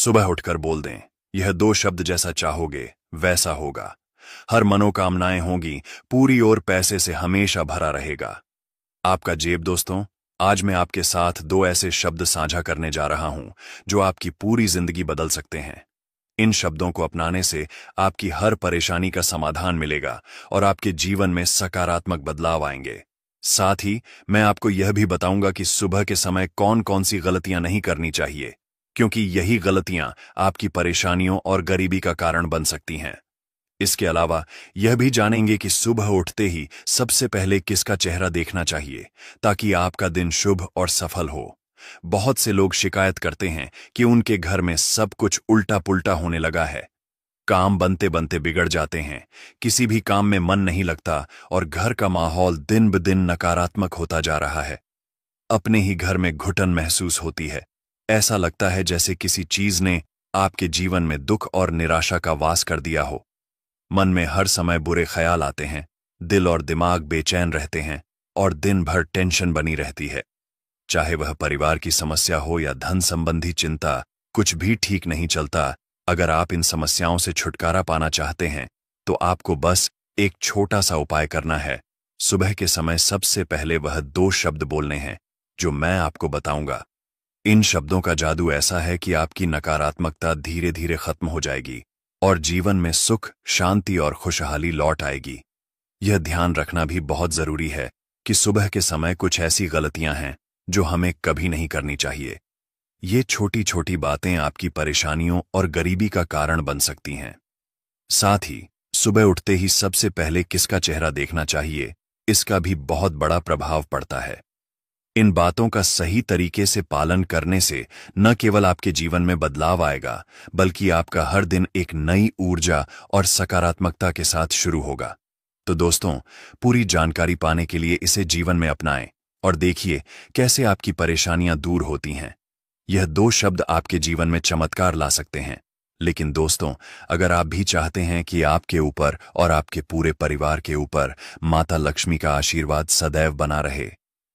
सुबह उठकर बोल दें, यह 2 शब्द जैसा चाहोगे वैसा होगा। हर मनोकामनाएं होंगी पूरी और पैसे से हमेशा भरा रहेगा। आपका जेब दोस्तों, आज मैं आपके साथ 2 ऐसे शब्द साझा करने जा रहा हूं जो आपकी पूरी जिंदगी बदल सकते हैं। इन शब्दों को अपनाने से आपकी हर परेशानी का समाधान मिलेगा और आपके जीवन में सकारात्मक बदलाव आएंगे। साथ ही मैं आपको यह भी बताऊंगा कि सुबह के समय कौन कौन सी गलतियां नहीं करनी चाहिए, क्योंकि यही गलतियां आपकी परेशानियों और गरीबी का कारण बन सकती हैं। इसके अलावा यह भी जानेंगे कि सुबह उठते ही सबसे पहले किसका चेहरा देखना चाहिए ताकि आपका दिन शुभ और सफल हो। बहुत से लोग शिकायत करते हैं कि उनके घर में सब कुछ उल्टा पुल्टा होने लगा है। काम बनते बनते बिगड़ जाते हैं, किसी भी काम में मन नहीं लगता और घर का माहौल दिन ब दिन नकारात्मक होता जा रहा है। अपने ही घर में घुटन महसूस होती है। ऐसा लगता है जैसे किसी चीज ने आपके जीवन में दुख और निराशा का वास कर दिया हो। मन में हर समय बुरे ख्याल आते हैं, दिल और दिमाग बेचैन रहते हैं और दिन भर टेंशन बनी रहती है। चाहे वह परिवार की समस्या हो या धन संबंधी चिंता, कुछ भी ठीक नहीं चलता। अगर आप इन समस्याओं से छुटकारा पाना चाहते हैं तो आपको बस एक छोटा सा उपाय करना है। सुबह के समय सबसे पहले वह 2 शब्द बोलने हैं जो मैं आपको बताऊंगा। इन शब्दों का जादू ऐसा है कि आपकी नकारात्मकता धीरे धीरे खत्म हो जाएगी और जीवन में सुख, शांति और खुशहाली लौट आएगी। यह ध्यान रखना भी बहुत जरूरी है कि सुबह के समय कुछ ऐसी गलतियां हैं जो हमें कभी नहीं करनी चाहिए। ये छोटी छोटी बातें आपकी परेशानियों और गरीबी का कारण बन सकती हैं। साथ ही सुबह उठते ही सबसे पहले किसका चेहरा देखना चाहिए, इसका भी बहुत बड़ा प्रभाव पड़ता है। इन बातों का सही तरीके से पालन करने से न केवल आपके जीवन में बदलाव आएगा, बल्कि आपका हर दिन एक नई ऊर्जा और सकारात्मकता के साथ शुरू होगा। तो दोस्तों, पूरी जानकारी पाने के लिए इसे जीवन में अपनाएं और देखिए कैसे आपकी परेशानियां दूर होती हैं। यह 2 शब्द आपके जीवन में चमत्कार ला सकते हैं। लेकिन दोस्तों, अगर आप भी चाहते हैं कि आपके ऊपर और आपके पूरे परिवार के ऊपर माता लक्ष्मी का आशीर्वाद सदैव बना रहे,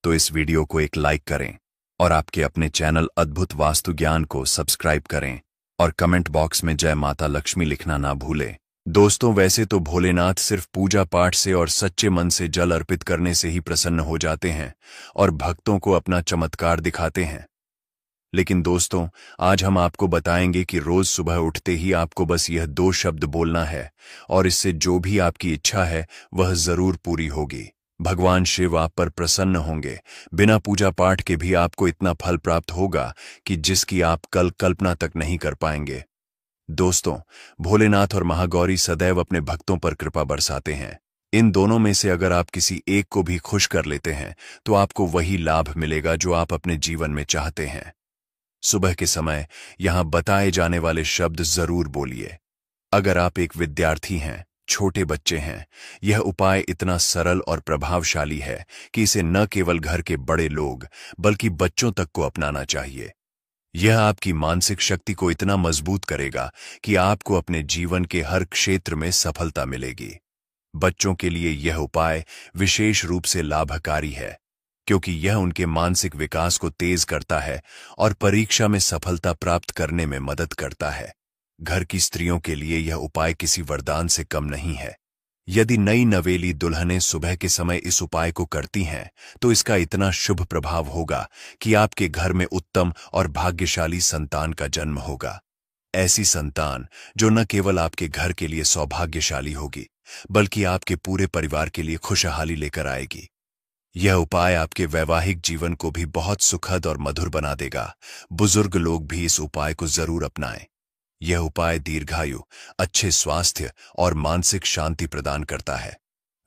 तो इस वीडियो को एक लाइक करें और आपके अपने चैनल अद्भुत वास्तु ज्ञान को सब्सक्राइब करें और कमेंट बॉक्स में जय माता लक्ष्मी लिखना ना भूलें। दोस्तों, वैसे तो भोलेनाथ सिर्फ पूजा पाठ से और सच्चे मन से जल अर्पित करने से ही प्रसन्न हो जाते हैं और भक्तों को अपना चमत्कार दिखाते हैं। लेकिन दोस्तों, आज हम आपको बताएंगे कि रोज सुबह उठते ही आपको बस यह 2 शब्द बोलना है और इससे जो भी आपकी इच्छा है वह जरूर पूरी होगी। भगवान शिव आप पर प्रसन्न होंगे। बिना पूजा पाठ के भी आपको इतना फल प्राप्त होगा कि जिसकी आप कल्पना तक नहीं कर पाएंगे। दोस्तों, भोलेनाथ और महागौरी सदैव अपने भक्तों पर कृपा बरसाते हैं। इन दोनों में से अगर आप किसी एक को भी खुश कर लेते हैं तो आपको वही लाभ मिलेगा जो आप अपने जीवन में चाहते हैं। सुबह के समय यहां बताए जाने वाले शब्द जरूर बोलिए। अगर आप एक विद्यार्थी हैं, छोटे बच्चे हैं, यह उपाय इतना सरल और प्रभावशाली है कि इसे न केवल घर के बड़े लोग बल्कि बच्चों तक को अपनाना चाहिए। यह आपकी मानसिक शक्ति को इतना मजबूत करेगा कि आपको अपने जीवन के हर क्षेत्र में सफलता मिलेगी। बच्चों के लिए यह उपाय विशेष रूप से लाभकारी है क्योंकि यह उनके मानसिक विकास को तेज करता है और परीक्षा में सफलता प्राप्त करने में मदद करता है। घर की स्त्रियों के लिए यह उपाय किसी वरदान से कम नहीं है। यदि नई नवेली दुल्हनें सुबह के समय इस उपाय को करती हैं तो इसका इतना शुभ प्रभाव होगा कि आपके घर में उत्तम और भाग्यशाली संतान का जन्म होगा। ऐसी संतान जो न केवल आपके घर के लिए सौभाग्यशाली होगी बल्कि आपके पूरे परिवार के लिए खुशहाली लेकर आएगी। यह उपाय आपके वैवाहिक जीवन को भी बहुत सुखद और मधुर बना देगा। बुजुर्ग लोग भी इस उपाय को जरूर अपनाएं। यह उपाय दीर्घायु, अच्छे स्वास्थ्य और मानसिक शांति प्रदान करता है।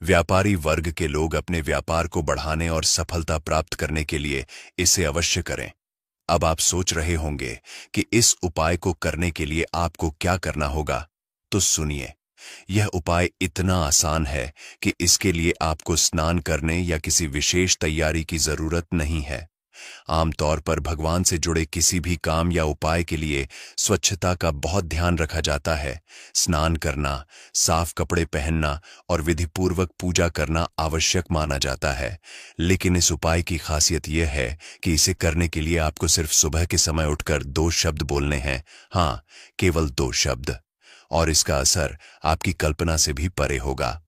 व्यापारी वर्ग के लोग अपने व्यापार को बढ़ाने और सफलता प्राप्त करने के लिए इसे अवश्य करें। अब आप सोच रहे होंगे कि इस उपाय को करने के लिए आपको क्या करना होगा, तो सुनिए। यह उपाय इतना आसान है कि इसके लिए आपको स्नान करने या किसी विशेष तैयारी की जरूरत नहीं है। आमतौर पर भगवान से जुड़े किसी भी काम या उपाय के लिए स्वच्छता का बहुत ध्यान रखा जाता है। स्नान करना, साफ कपड़े पहनना और विधिपूर्वक पूजा करना आवश्यक माना जाता है। लेकिन इस उपाय की खासियत यह है कि इसे करने के लिए आपको सिर्फ सुबह के समय उठकर 2 शब्द बोलने हैं। हाँ, केवल 2 शब्द। और इसका असर आपकी कल्पना से भी परे होगा।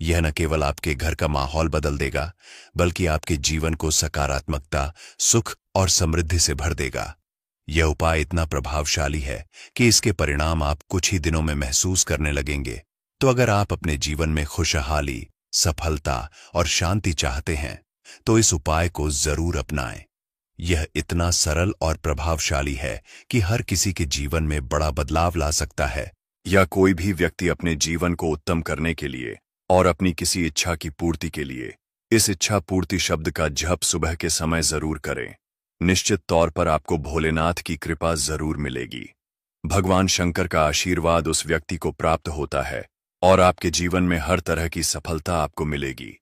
यह न केवल आपके घर का माहौल बदल देगा, बल्कि आपके जीवन को सकारात्मकता, सुख और समृद्धि से भर देगा। यह उपाय इतना प्रभावशाली है कि इसके परिणाम आप कुछ ही दिनों में महसूस करने लगेंगे। तो अगर आप अपने जीवन में खुशहाली, सफलता और शांति चाहते हैं, तो इस उपाय को जरूर अपनाएं। यह इतना सरल और प्रभावशाली है कि हर किसी के जीवन में बड़ा बदलाव ला सकता है। या कोई भी व्यक्ति अपने जीवन को उत्तम करने के लिए और अपनी किसी इच्छा की पूर्ति के लिए इस इच्छा पूर्ति शब्द का जप सुबह के समय जरूर करें। निश्चित तौर पर आपको भोलेनाथ की कृपा जरूर मिलेगी। भगवान शंकर का आशीर्वाद उस व्यक्ति को प्राप्त होता है और आपके जीवन में हर तरह की सफलता आपको मिलेगी।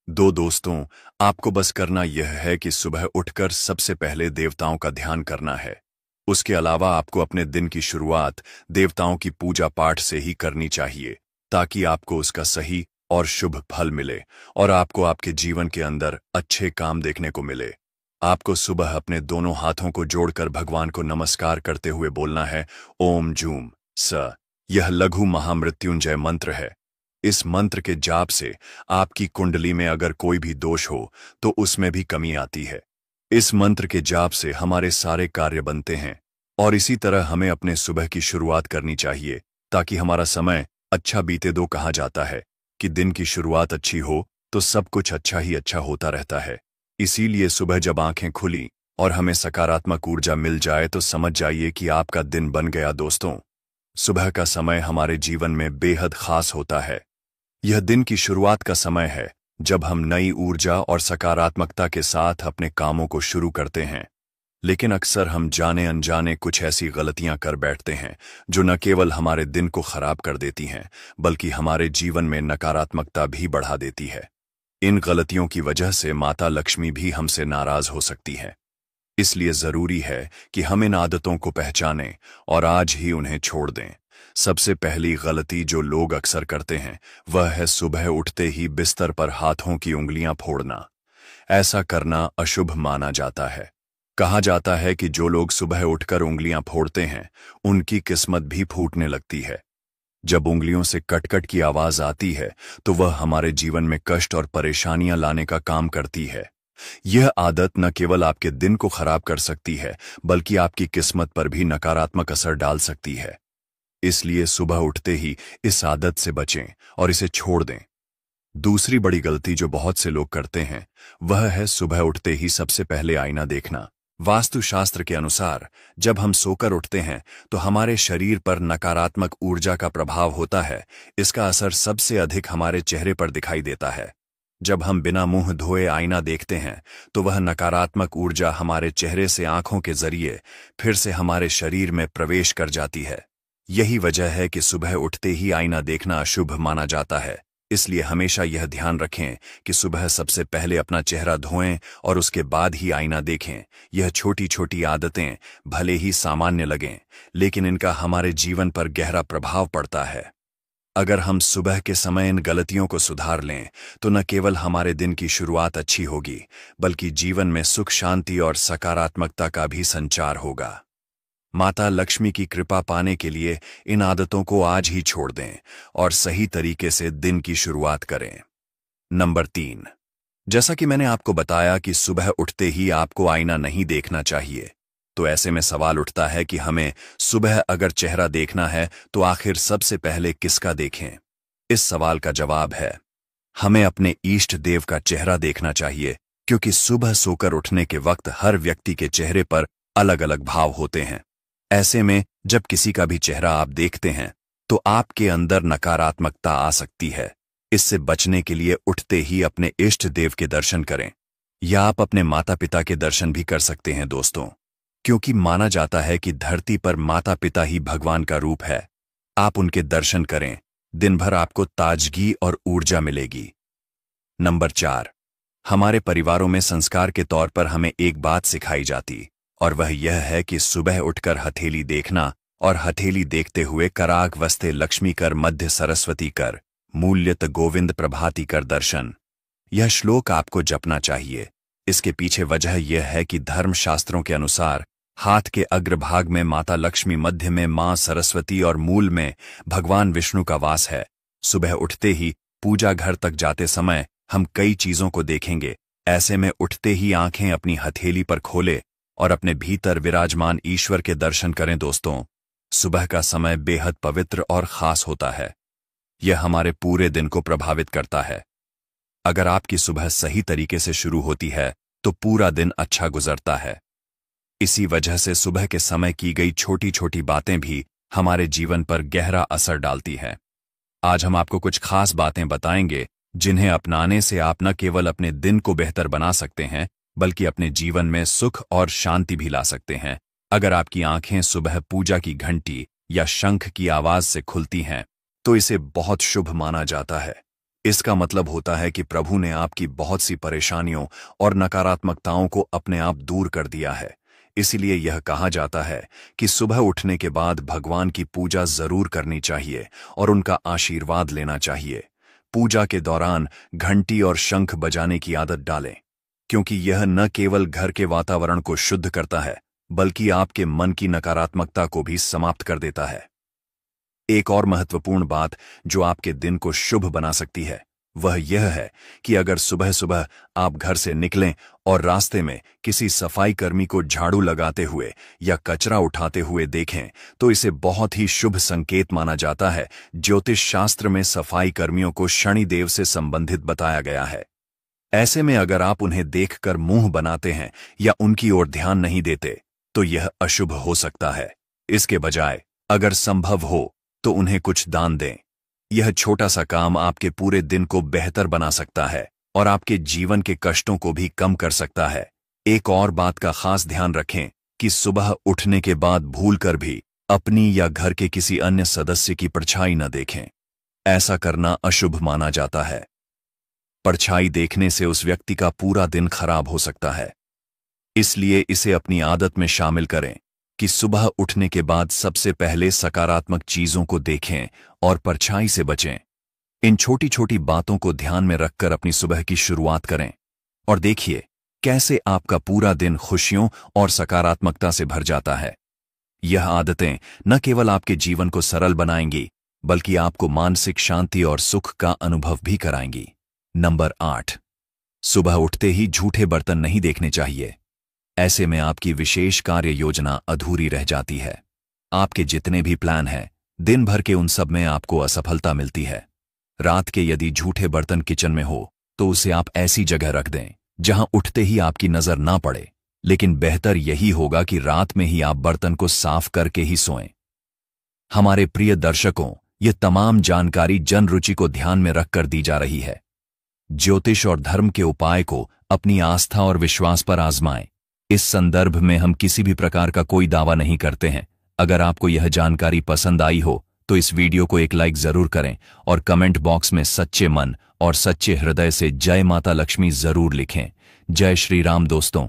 दोस्तों, आपको बस करना यह है कि सुबह उठकर सबसे पहले देवताओं का ध्यान करना है। उसके अलावा आपको अपने दिन की शुरुआत देवताओं की पूजा पाठ से ही करनी चाहिए, ताकि आपको उसका सही और शुभ फल मिले और आपको आपके जीवन के अंदर अच्छे काम देखने को मिले। आपको सुबह अपने दोनों हाथों को जोड़कर भगवान को नमस्कार करते हुए बोलना है, ओम जूम स। यह लघु महामृत्युंजय मंत्र है। इस मंत्र के जाप से आपकी कुंडली में अगर कोई भी दोष हो तो उसमें भी कमी आती है। इस मंत्र के जाप से हमारे सारे कार्य बनते हैं और इसी तरह हमें अपने सुबह की शुरुआत करनी चाहिए ताकि हमारा समय अच्छा बीते। कहा जाता है कि दिन की शुरुआत अच्छी हो तो सब कुछ अच्छा ही अच्छा होता रहता है। इसीलिए सुबह जब आंखें खुली और हमें सकारात्मक ऊर्जा मिल जाए तो समझ जाइए कि आपका दिन बन गया। दोस्तों, सुबह का समय हमारे जीवन में बेहद खास होता है। यह दिन की शुरुआत का समय है जब हम नई ऊर्जा और सकारात्मकता के साथ अपने कामों को शुरू करते हैं। लेकिन अक्सर हम जाने अनजाने कुछ ऐसी गलतियां कर बैठते हैं जो न केवल हमारे दिन को खराब कर देती हैं, बल्कि हमारे जीवन में नकारात्मकता भी बढ़ा देती है। इन गलतियों की वजह से माता लक्ष्मी भी हमसे नाराज हो सकती है। इसलिए जरूरी है कि हम इन आदतों को पहचानें और आज ही उन्हें छोड़ दें। सबसे पहली गलती जो लोग अक्सर करते हैं वह है सुबह उठते ही बिस्तर पर हाथों की उंगलियां फोड़ना। ऐसा करना अशुभ माना जाता है। कहा जाता है कि जो लोग सुबह उठकर उंगलियां फोड़ते हैं उनकी किस्मत भी फूटने लगती है। जब उंगलियों से कटकट की आवाज आती है तो वह हमारे जीवन में कष्ट और परेशानियां लाने का काम करती है। यह आदत न केवल आपके दिन को खराब कर सकती है, बल्कि आपकी किस्मत पर भी नकारात्मक असर डाल सकती है। इसलिए सुबह उठते ही इस आदत से बचें और इसे छोड़ दें। दूसरी बड़ी गलती जो बहुत से लोग करते हैं वह है सुबह उठते ही सबसे पहले आईना देखना। वास्तुशास्त्र के अनुसार जब हम सोकर उठते हैं तो हमारे शरीर पर नकारात्मक ऊर्जा का प्रभाव होता है। इसका असर सबसे अधिक हमारे चेहरे पर दिखाई देता है। जब हम बिना मुंह धोए आईना देखते हैं तो वह नकारात्मक ऊर्जा हमारे चेहरे से आंखों के जरिए फिर से हमारे शरीर में प्रवेश कर जाती है। यही वजह है कि सुबह उठते ही आईना देखना अशुभ माना जाता है। इसलिए हमेशा यह ध्यान रखें कि सुबह सबसे पहले अपना चेहरा धोएं और उसके बाद ही आईना देखें। यह छोटी छोटी आदतें भले ही सामान्य लगें, लेकिन इनका हमारे जीवन पर गहरा प्रभाव पड़ता है। अगर हम सुबह के समय इन गलतियों को सुधार लें तो न केवल हमारे दिन की शुरुआत अच्छी होगी, बल्कि जीवन में सुख, शांति और सकारात्मकता का भी संचार होगा। माता लक्ष्मी की कृपा पाने के लिए इन आदतों को आज ही छोड़ दें और सही तरीके से दिन की शुरुआत करें। नंबर 3, जैसा कि मैंने आपको बताया कि सुबह उठते ही आपको आईना नहीं देखना चाहिए, तो ऐसे में सवाल उठता है कि हमें सुबह अगर चेहरा देखना है तो आखिर सबसे पहले किसका देखें? इस सवाल का जवाब है, हमें अपने इष्ट देव का चेहरा देखना चाहिए, क्योंकि सुबह सोकर उठने के वक्त हर व्यक्ति के चेहरे पर अलग अलग भाव होते हैं। ऐसे में जब किसी का भी चेहरा आप देखते हैं तो आपके अंदर नकारात्मकता आ सकती है। इससे बचने के लिए उठते ही अपने इष्ट देव के दर्शन करें, या आप अपने माता पिता के दर्शन भी कर सकते हैं दोस्तों, क्योंकि माना जाता है कि धरती पर माता पिता ही भगवान का रूप है। आप उनके दर्शन करें, दिन भर आपको ताजगी और ऊर्जा मिलेगी। नंबर 4, हमारे परिवारों में संस्कार के तौर पर हमें एक बात सिखाई जाती, और वह यह है कि सुबह उठकर हथेली देखना और हथेली देखते हुए कराग वस्ते लक्ष्मी कर मध्य सरस्वती कर मूल्यत गोविंद प्रभाती कर दर्शन। यह श्लोक आपको जपना चाहिए। इसके पीछे वजह यह है कि धर्मशास्त्रों के अनुसार हाथ के अग्रभाग में माता लक्ष्मी, मध्य में मां सरस्वती और मूल में भगवान विष्णु का वास है। सुबह उठते ही पूजा घर तक जाते समय हम कई चीजों को देखेंगे। ऐसे में उठते ही आंखें अपनी हथेली पर खोले और अपने भीतर विराजमान ईश्वर के दर्शन करें। दोस्तों, सुबह का समय बेहद पवित्र और खास होता है। यह हमारे पूरे दिन को प्रभावित करता है। अगर आपकी सुबह सही तरीके से शुरू होती है तो पूरा दिन अच्छा गुजरता है। इसी वजह से सुबह के समय की गई छोटी छोटी बातें भी हमारे जीवन पर गहरा असर डालती हैं। आज हम आपको कुछ खास बातें बताएंगे जिन्हें अपनाने से आप न केवल अपने दिन को बेहतर बना सकते हैं बल्कि अपने जीवन में सुख और शांति भी ला सकते हैं। अगर आपकी आंखें सुबह पूजा की घंटी या शंख की आवाज से खुलती हैं तो इसे बहुत शुभ माना जाता है। इसका मतलब होता है कि प्रभु ने आपकी बहुत सी परेशानियों और नकारात्मकताओं को अपने आप दूर कर दिया है। इसीलिए यह कहा जाता है कि सुबह उठने के बाद भगवान की पूजा जरूर करनी चाहिए और उनका आशीर्वाद लेना चाहिए। पूजा के दौरान घंटी और शंख बजाने की आदत डालें, क्योंकि यह न केवल घर के वातावरण को शुद्ध करता है बल्कि आपके मन की नकारात्मकता को भी समाप्त कर देता है। एक और महत्वपूर्ण बात जो आपके दिन को शुभ बना सकती है वह यह है कि अगर सुबह सुबह आप घर से निकलें और रास्ते में किसी सफाई कर्मी को झाड़ू लगाते हुए या कचरा उठाते हुए देखें तो इसे बहुत ही शुभ संकेत माना जाता है। ज्योतिष शास्त्र में सफाई कर्मियों को शनिदेव से संबंधित बताया गया है। ऐसे में अगर आप उन्हें देखकर मुंह बनाते हैं या उनकी ओर ध्यान नहीं देते तो यह अशुभ हो सकता है। इसके बजाय अगर संभव हो तो उन्हें कुछ दान दें। यह छोटा सा काम आपके पूरे दिन को बेहतर बना सकता है और आपके जीवन के कष्टों को भी कम कर सकता है। एक और बात का खास ध्यान रखें कि सुबह उठने के बाद भूलकर भी अपनी या घर के किसी अन्य सदस्य की परछाई न देखें। ऐसा करना अशुभ माना जाता है। परछाई देखने से उस व्यक्ति का पूरा दिन खराब हो सकता है। इसलिए इसे अपनी आदत में शामिल करें कि सुबह उठने के बाद सबसे पहले सकारात्मक चीजों को देखें और परछाई से बचें। इन छोटी छोटी बातों को ध्यान में रखकर अपनी सुबह की शुरुआत करें और देखिए कैसे आपका पूरा दिन खुशियों और सकारात्मकता से भर जाता है। यह आदतें न केवल आपके जीवन को सरल बनाएंगी बल्कि आपको मानसिक शांति और सुख का अनुभव भी कराएंगी। नंबर 8, सुबह उठते ही झूठे बर्तन नहीं देखने चाहिए। ऐसे में आपकी विशेष कार्य योजना अधूरी रह जाती है। आपके जितने भी प्लान हैं दिन भर के उन सब में आपको असफलता मिलती है। रात के यदि झूठे बर्तन किचन में हो तो उसे आप ऐसी जगह रख दें जहां उठते ही आपकी नजर ना पड़े, लेकिन बेहतर यही होगा कि रात में ही आप बर्तन को साफ करके ही सोएं। हमारे प्रिय दर्शकों, ये तमाम जानकारी जन रुचि को ध्यान में रखकर दी जा रही है। ज्योतिष और धर्म के उपाय को अपनी आस्था और विश्वास पर आजमाएं। इस संदर्भ में हम किसी भी प्रकार का कोई दावा नहीं करते हैं। अगर आपको यह जानकारी पसंद आई हो तो इस वीडियो को एक लाइक जरूर करें और कमेंट बॉक्स में सच्चे मन और सच्चे हृदय से जय माता लक्ष्मी जरूर लिखें। जय श्री राम दोस्तों।